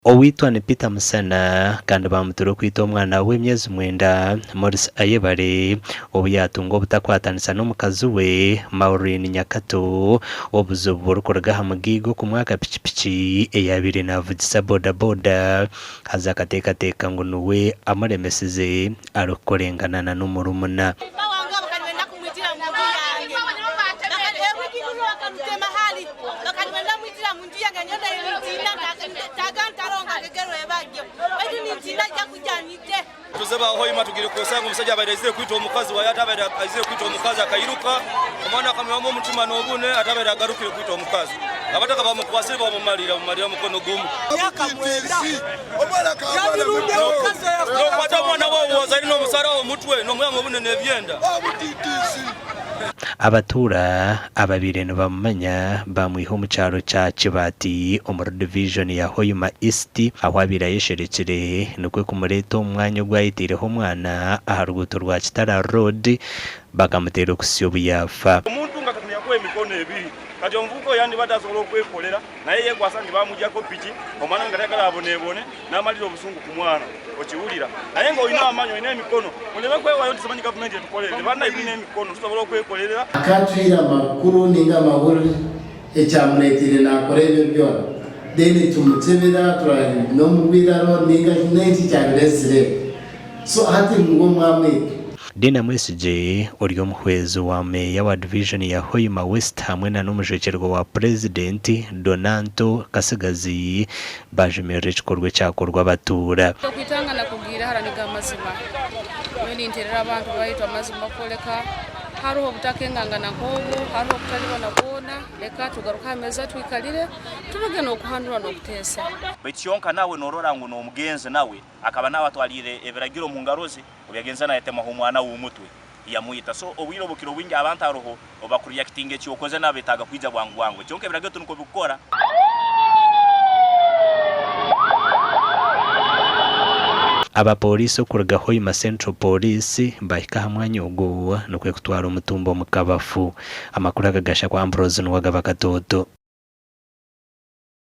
owitwa ni Peter Musana kandi bamutura kwita omwana w'emyezi 9 Morris Ayebare obuyatunga obutakwatanisa n'omukazi we Maureen Nyakato obuzobu burukoraga hamugigo ku mwaka pichipichi eyabire navugisa boda hazakateeka ngo nuwe amuremesize arukorengana n'umurumuna Tuzeba Hoima tugire kusanga omusajja abaizire kwita omukazi wa yata abaizire kwita omukazi akayiruka omwana akamyamu omutima n'obune atabera agarukire kwita omukazi abataka bamukwasire bamumalira mukono gumu kwata omwana wowoza alina omusara omutwe n'omuyanga obunene ebyenda Abatuura ababire nibamanya bamwiha omu kyaro kya Kibati omu division ya Hoima East aho abira yesherekire nikwe kumureta omwanya ogwayitireho omwana aha ruguto rwa Kitara Road bakamutera okusya obuyafa omuntu nga katumya kwa emikono ebiri kati omuvuko yandi batasobola okwekolera naye yekwasa nti bamujjako piki omwana nga takala abonebone n'amalira obusungu ku mwana okiwulira naye ng'olina amanyi olina emikono oleme kwewayo nti simanyi gavumenti etukolere bana ebirina emikono tusobola okwekolerera akatwira amakuru ninga amahoro ekyamuleetire nakora ebyo byona then tumutebera turari n'omubiraro ninga n'eki kyabirezire so hati ngo mwamwe Dina Mwesije ori omuhwezo wa meya wa division ya Hoima West hamwe na n'umujekerwa wa president Donanto Kasigazi bajemere ekikorwa cyakorwa Abatuura kwitanga na kugira haraniga amazima weni interera abantu bayitwa amazima koleka hariho butakengangana nk'obu hariho kutalibona kubona reka tugaruka ameza twikalire tubage n'okuhandura n'okuteesa bekyonka nawe norora ngo n'omugenzi nawe akaba nawe atwalire ebiragiro mu ngaro ze obyagenza naye temaho omwana w'umutwe yamuyita so obwiro bukiro bwingi abantu aroho obakuriya kitinge kyokoze nabetaga kwija bwangu kyonka ebiragiro tunuko bikora abapolisi okuruga Hoima Central Police bahika hamwanya ogwo nokwe kutwara omutumba omukabafu amakuru agagasha kwa Ambrose n'uwagaba Katoto.